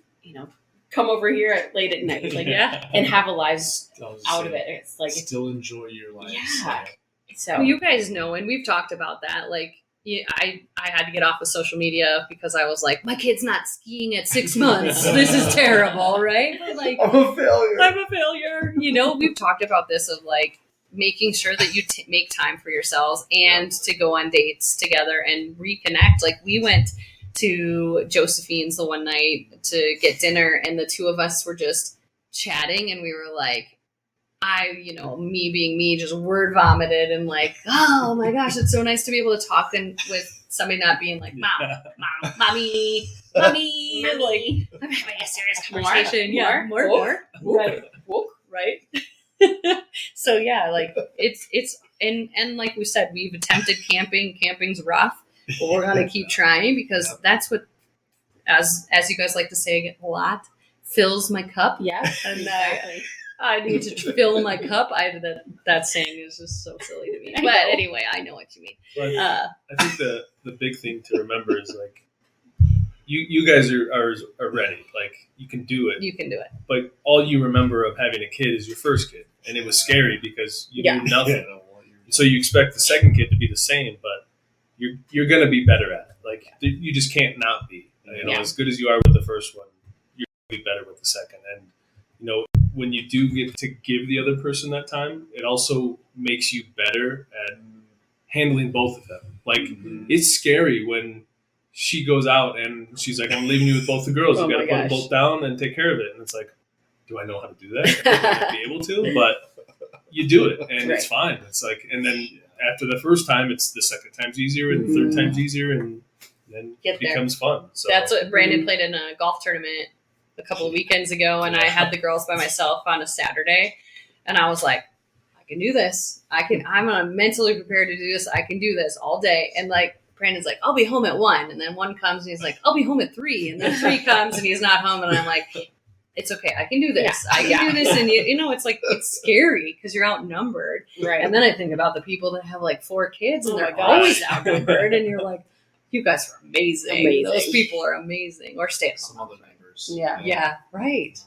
come over here late at night like and have a lives I was out of saying, it. It's like still enjoy your life. Yeah. so Well, you guys know, and we've talked about that. Like, I had to get off of social media because I was like, my kid's not skiing at 6 months. This is terrible, right? But like, I'm a failure. I'm a failure. We've talked about this of like making sure that you make time for yourselves and to go on dates together and reconnect. Like we went to Josephine's the one night to get dinner, and the two of us were just chatting, and we were like, me being me, just word vomited and like, oh my gosh, it's so nice to be able to talk and with somebody not being like, mom, mommy, mommy, like I'm having a serious conversation. More. right. Right. So yeah, like it's and like we said, we've attempted camping. Camping's rough, but we're gonna keep trying because that's what, as you guys like to say a lot, fills my cup. Yeah, And exactly. I need to fill my cup. That saying is just so silly to me. I But know. anyway, I know what you mean. But Uh, I think the big thing to remember is like you guys are ready. Like you can do it. you can do it. But all you remember of having a kid is your first kid, and it was scary because you Yeah. knew nothing. Yeah, no, well, you're- So you expect the second kid to be the same, but you're going to be better at it. Like you just can't not be. Yeah. As good as you are with the first one, you're going to be better with the second. And when you do get to give the other person that time, it also makes you better at handling both of them. Like Mhm. it's scary when she goes out and she's like, "I'm leaving you with both the girls. Oh You got to my put them gosh. both down and take care of it." And it's like, do I know how to do that? Am I gonna be able to? But you do it, and it's fine. It's like, and then after the first time, it's the second time's easier, and the third time's easier, and then Get it there. becomes fun. So That's what Brandon played in a golf tournament a couple of weekends ago, and I had the girls by myself on a Saturday, and I was like, I can do this. I'm mentally prepared to do this. I can do this all day. And like Brandon's like, I'll be home at 1. And then 1 comes and he's like, I'll be home at 3. And then 3 comes and he's not home. And I'm like, it's okay. I can do this. I can do this. And you know, it's like, it's scary because you're outnumbered. Right. And then I think about the people that have like 4 kids and Oh they're my gosh. always outnumbered. And you're like, you guys are amazing. Amazing. Those people are amazing. Or stay at Some home. other neighbors. Yeah. Yeah. Right.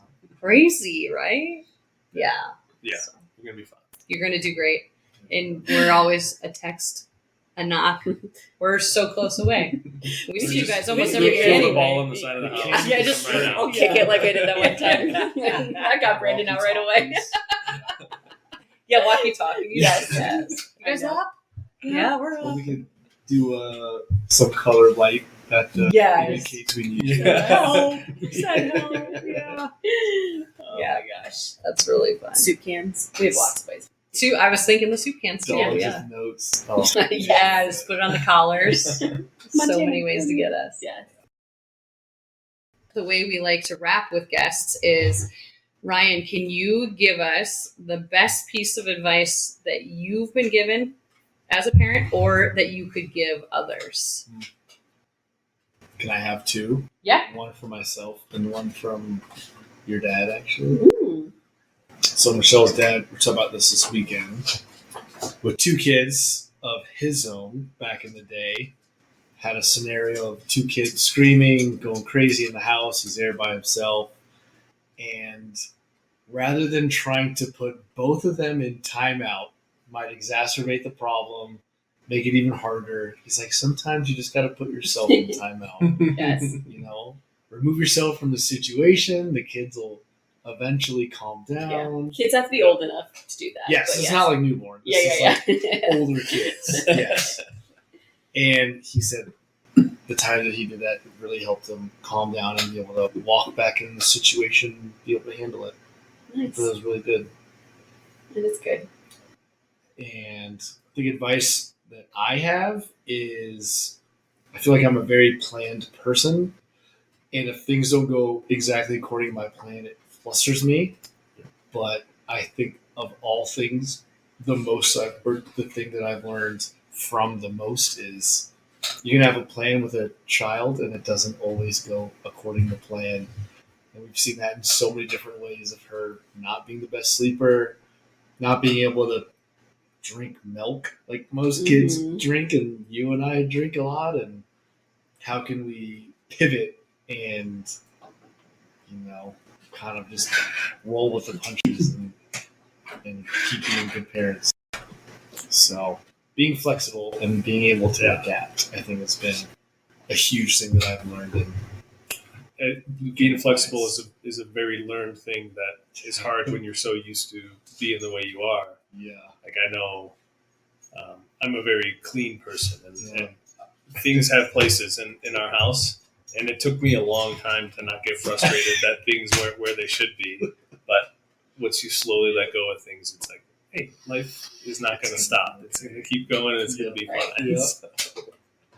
Crazy. Right. Yeah. Yeah. So We're gonna be fine. you're going to do great. And we're always a text, a knock. We're so close away. We see you guys almost every Throw day the anyway. ball on the side of the house. Yeah, just Right now. I'll kick it like I did that one time. I got Brandon out right away. Yeah, walkie-talkie. Yes. Yes. You guys I know. up? Yeah, we're Well, up. we could do some color light that Yes. indicates we need Yeah. Send home. Yeah. Yeah, gosh. That's really fun. Soup cans. We have lots of ways. I was thinking the soup cans too. dollars Yeah. of notes. Oh, Yeah, just put it on the collars. So Montana. many ways to get us. Yeah. The way we like to wrap with guests is, Ryan, can you give us the best piece of advice that you've been given as a parent or that you could give others? can I have 2? Yeah. One for myself and one from your dad, actually. Ooh. So Michelle's dad, we're talking about this weekend, with 2 kids of his own back in the day, had a scenario of 2 kids screaming, going crazy in the house. He's there by himself. And rather than trying to put both of them in timeout, might exacerbate the problem, make it even harder. He's like, sometimes you just got to put yourself in timeout. Yes. You know, remove yourself from the situation. The kids will eventually calm down. Kids have to be old enough to do that. Yes, but it's not like newborn. This is Yeah. like older kids. Yes. And he said the time that he did that really helped him calm down and be able to walk back in the situation and be able to handle it. Nice. So that was really good. It is good. And the advice that I have is I feel like I'm a very planned person. And if things don't go exactly according to my plan, it flusters me. But I think of all things, the thing that I've learned from the most is you can have a plan with a child and it doesn't always go according to plan. And we've seen that in so many different ways of her not being the best sleeper, not being able to drink milk like most kids drink, and you and I drink a lot. And how can we pivot and, kind of just roll with the punches and keep being good parents. So being flexible and being able to adapt, I think it's been a huge thing that I've learned. Being flexible is a very learned thing that is hard when you're so used to being the way you are. Yeah. Like I know I'm a very clean person, and things have places in our house. And it took me a long time to not get frustrated that things weren't where they should be. But once you slowly let go of things, it's like, hey, life is not going to stop. It's going to keep going, and it's going to be fine. Yeah. So,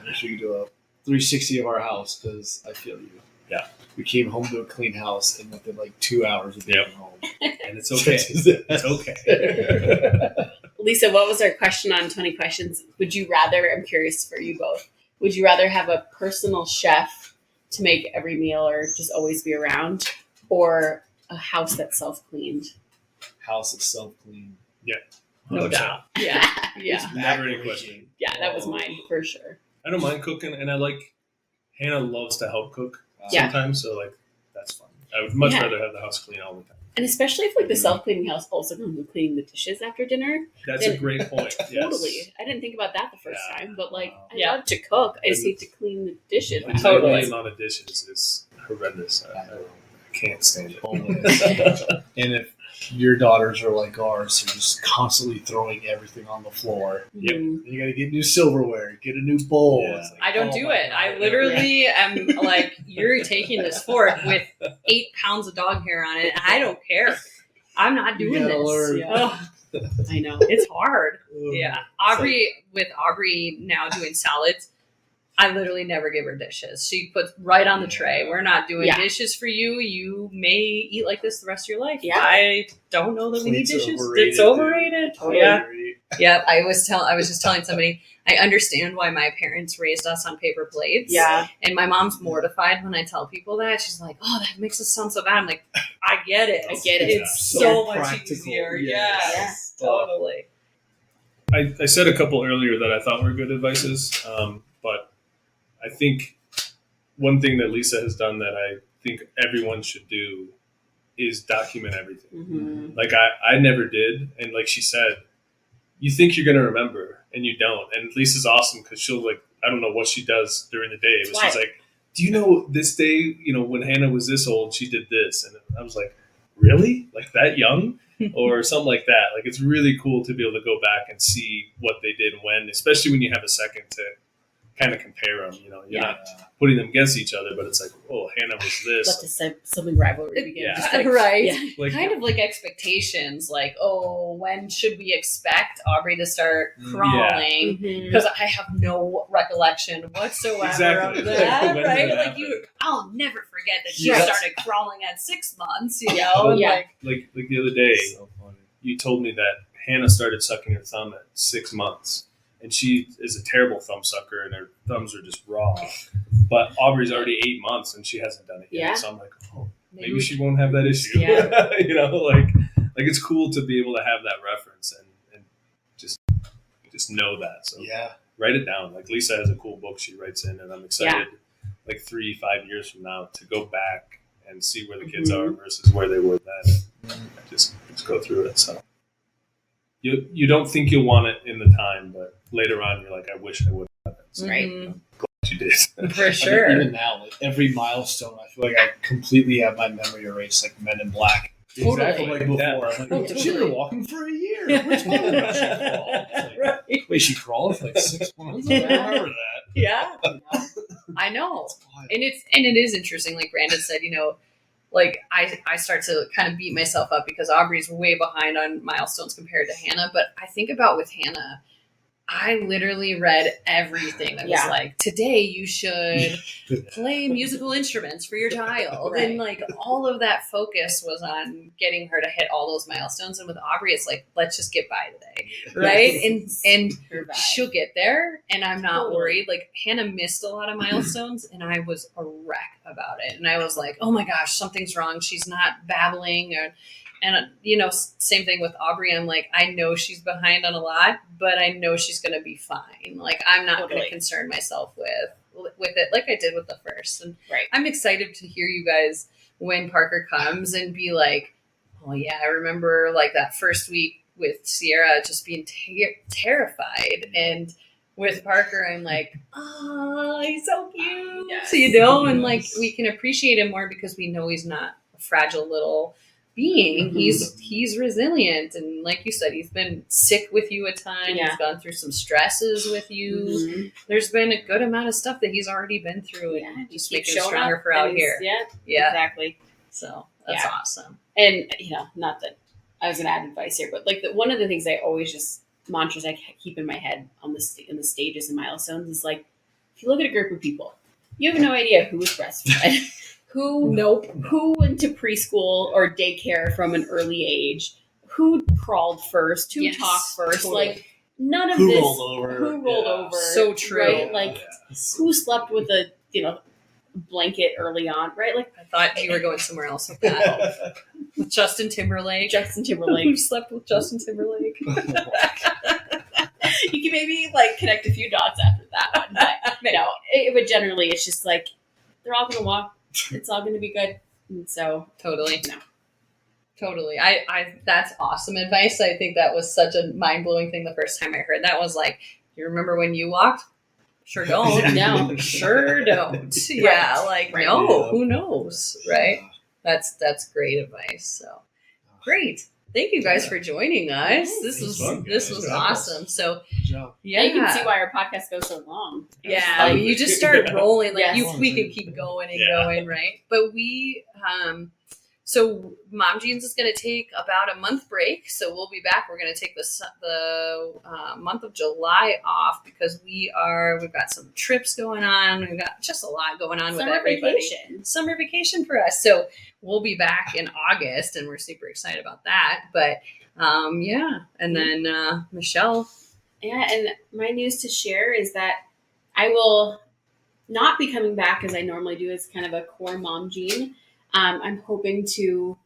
I wish we could do a 360 of our house because I feel you. Yeah. We came home to a clean house and within like 2 hours of being Yep. home. and it's okay. It's okay. Lisa, what was our question on 20 questions? Would you rather, I'm curious for you both, would you rather have a personal chef to make every meal or just always be around, or a house that's self-cleaned? House itself clean. No 100%. doubt. Yeah. Yeah. Never any question. Yeah, that was mine for sure. I don't mind cooking, and I like Hannah loves to help cook Yeah. sometimes, so like that's fun. I would much Yeah. rather have the house clean all the time. And especially if like the self-cleaning house also comes with cleaning the dishes after dinner. That's a Then- great point. Yes. Totally. I didn't think about that the first Yeah. time, but like I Yeah. love to cook. I just hate to clean the dishes. The Totally. nightly amount of dishes is horrendous. I can't stand it. Always. And if your daughters are like ours, they're just constantly throwing everything on the floor. Yep. Mhm. You got to get new silverware, get a new bowl. Yeah. It's like, I don't oh do my it. God. I literally am like, you're taking this fork with 8 pounds of dog hair on it. I don't care. I'm not You doing gotta this. learn. Yeah. I know. It's hard. Ugh. Yeah. Aubrey now doing salads. I literally never give her dishes. She puts right on the tray. We're not doing Yeah. dishes for you. You may eat like this the rest of your life. Yeah. I don't know that we need Plates dishes. overrated, It's overrated. Totally. Yeah. Yeah. I was just telling somebody, I understand why my parents raised us on paper plates. Yeah. And my mom's mortified when I tell people that. She's like, "Oh, that makes us sound so bad." I'm like, I get it. I get it. It's So so much practical. easier. Yes. Yeah. Totally. I said a couple earlier that I thought were good advices, but I think one thing that Lisa has done that I think everyone should do is document everything. Mm-hmm. Like I never did, and like she said, you think you're gonna remember, and you don't. And Lisa's awesome because she'll like, I don't know what she does during the day, but she's like, "Do you know this day? You know when Hannah was this old, she did this," and I was like, "Really? Like that young?" Or something like that. Like it's really cool to be able to go back and see what they did when, especially when you have a second to kind of compare them. You know, you're not putting them against each other, but it's like, oh, Hannah was Let this. the sibling rivalry begin. Yeah. Just like, Right. yeah. Like, Kind of like expectations, like, oh, when should we expect Aubrey to start crawling? Mhm. Because I have no recollection whatsoever Exactly. of that, When right? did that Like I'll never forget that she Yes. started crawling at 6 months, you Yeah. know? And Yeah. like, like the other day, So funny. you told me that Hannah started sucking her thumb at 6 months, and she is a terrible thumb sucker, and her thumbs are just raw. But Aubrey's already 8 months, and she hasn't done it yet. Yeah. So I'm like, oh, maybe she won't have that issue. Yeah. You know, like it's cool to be able to have that reference and just know that. So Yeah. write it down. Like Lisa has a cool book she writes in, and I'm excited, like 3-5 years from now, to go back and see where the kids are versus where they were then. And just go through it. So you don't think you'll want it in the time, but later on, you're like, I wish I would have it. So Right. Mhm. you did. For I mean, sure. even now, like every milestone, I feel like I completely have my memory erased, like Men in Black. Exactly. From like before. Yeah. I'm like, Totally. she's been walking for a year. Which one did she crawl? It's like, Right. wait, she crawled for like 6 months? I don't remember that. Yeah. I know. It's wild. And it is interesting, like Brandon said, you know, like I start to kind of beat myself up because Aubrey's way behind on milestones compared to Hannah. But I think about with Hannah, I literally read everything that was Yeah. like, today you should play musical instruments for your child. Right. And like all of that focus was on getting her to hit all those milestones. And with Aubrey, it's like, let's just get by today. Right. Yes. And Her vibe. she'll get there, and I'm not Totally. worried. Like Hannah missed a lot of milestones, and I was a wreck about it. And I was like, "Oh my gosh, something's wrong. She's not babbling." And you know, same thing with Aubrey. I'm like, I know she's behind on a lot, but I know she's going to be fine. Like I'm not going Totally. to concern myself with it, like I did with the first. And Right. I'm excited to hear you guys when Parker comes and be like, "Oh yeah, I remember like that first week with Sierra just being terrified." And with Parker, I'm like, "Oh, he's so cute." Yes. You know, and like Yes. we can appreciate him more because we know he's not a fragile little being. Mhm. He's resilient, and like you said, he's been sick with you a ton. Yeah. He's gone through some stresses with you. Mhm. There's been a good amount of stuff that he's already been through, and Yeah, just keep making him showing stronger up for out and he's- here. Yeah, Yeah, exactly. so that's Yeah. awesome. And you know, not that I was gonna add advice here, but like one of the things I always just mantras I keep in my head on in the stages and milestones is like, if you look at a group of people, you have no idea who was breastfed, who went to preschool or daycare from an early age, who crawled first, who Yes, talked first, totally. like none of Who this. rolled over? Who rolled Yeah. over? So true. Right? Like Yeah. who slept with a blanket early on? Right? Like I thought you were going somewhere else with that. With Justin Timberlake. Justin Who Timberlake. slept with Justin Timberlake? You can maybe like connect a few dots after that one, but but generally it's just like they're all gonna walk. It's all gonna be good. And so Totally. No. Totally. I that's awesome advice. I think that was such a mind blowing thing the first time I heard that was like, you remember when you walked? Sure don't. Yeah. No. Sure don't. Yeah, like Right. no, Yeah. who knows? Right? That's great advice. So great. Thank you guys for joining us. This It was was fun, this guys. was Good awesome. So Good job. yeah, you can see why our podcast goes so long. yeah, you just start rolling like Yes. we could keep going and Yeah. going, right? But we So Mom Jeans is going to take about a month break. So we'll be back. We're going to take the month of July off because we've got some trips going on. We've got just a lot going on with everybody. Vacation. Summer vacation for us. So we'll be back in August and we're super excited about that. But and then Michelle. Yeah, and my news to share is that I will not be coming back as I normally do as kind of a core mom gene. I'm hoping to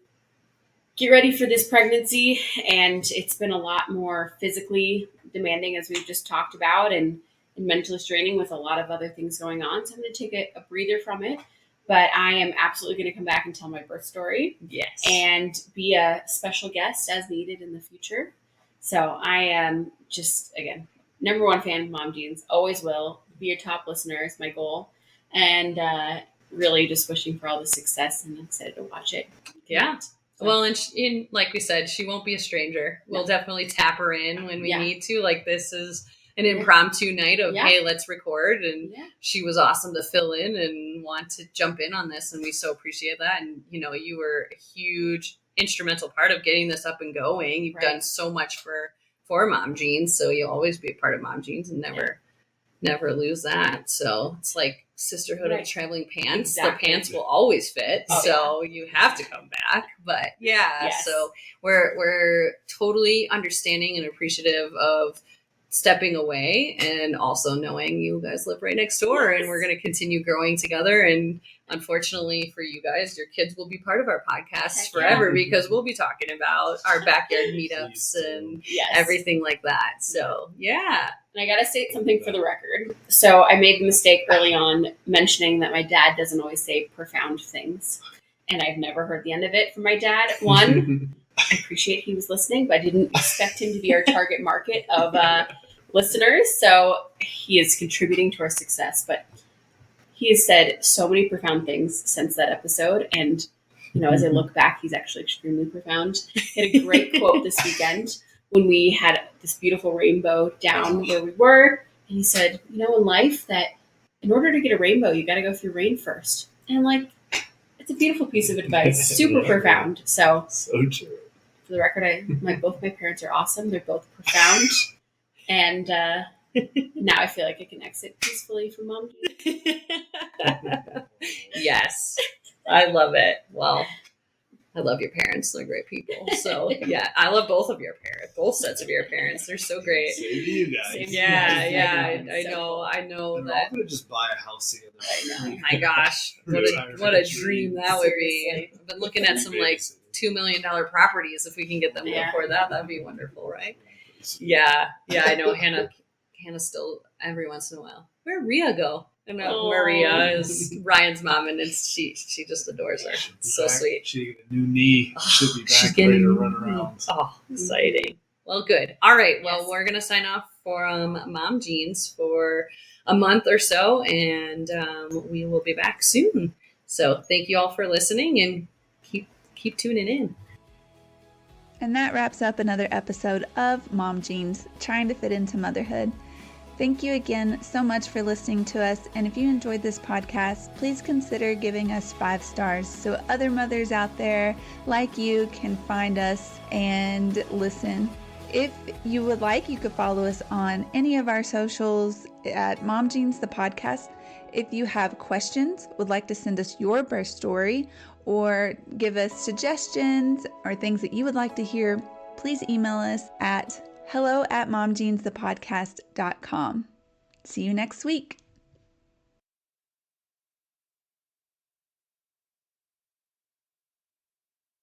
get ready for this pregnancy, and it's been a lot more physically demanding, as we've just talked about, and mentally straining with a lot of other things going on. So I'm going to take a breather from it, but I am absolutely going to come back and tell my birth story. Yes. And be a special guest as needed in the future. So I am just, again, number one fan of Mom Jeans. Always will. Be your top listener is my goal. And really just wishing for all the success and excited to watch it. Yeah. Well, and like we said, she won't be a stranger. We'll definitely tap her in when we need to. Like, this is an impromptu night of, hey, let's record. And she was awesome to fill in and want to jump in on this. And we so appreciate that. And, you were a huge instrumental part of getting this up and going. You've done so much for Mom Jeans. So you'll always be a part of Mom Jeans and never lose that. So it's like sisterhood of traveling pants. Exactly. The pants will always fit. So you have to come back. But so we're totally understanding and appreciative of stepping away and also knowing you guys live right next door and we're going to continue growing together. And unfortunately for you guys, your kids will be part of our podcast forever because we'll be talking about our backyard meetups and everything like that. So, yeah. And I got to state something for the record. So I made the mistake early on mentioning that my dad doesn't always say profound things. And I've never heard the end of it from my dad. One, I appreciate he was listening, but I didn't expect him to be our target market of listeners. So he is contributing to our success. But he has said so many profound things since that episode. And, as I look back, he's actually extremely profound. He had a great quote this weekend when we had this beautiful rainbow down where we were. And he said, in life that in order to get a rainbow, you got to go through rain first. And I'm like, it's a beautiful piece of advice. Super profound. So true. For the record, both my parents are awesome. They're both profound. And now I feel like I can exit peacefully from Mom Jeans. Yes. I love it. Well, I love your parents. They're great people. So, I love both of your parents, both sets of your parents. They're so great. Same to you guys. I know And that. we're all going to just buy a house together. I know. My gosh. What a dream that would be. I've been looking at some $2 million properties. If we can get them to afford that, that'd be wonderful, right? Yeah, I know. Hannah still every once in a while. Where'd Rhea go? And Maria is Ryan's mom, and she just adores her. It's so sweet. She get a new knee. Should be She's back ready getting to run around. Oh, exciting. Well, good. All right. Well, we're going to sign off for Mom Jeans for a month or so, and we will be back soon. So thank you all for listening, and keep tuning in. And that wraps up another episode of Mom Jeans, trying to fit into motherhood. Thank you again so much for listening to us. And if you enjoyed this podcast, please consider giving us 5 stars so other mothers out there like you can find us and listen. If you would like, you could follow us on any of our socials at Mom Jeans the podcast. If you have questions, would like to send us your birth story, or give us suggestions or things that you would like to hear, please email us at hello@momjeansthepodcast.com. See you next week.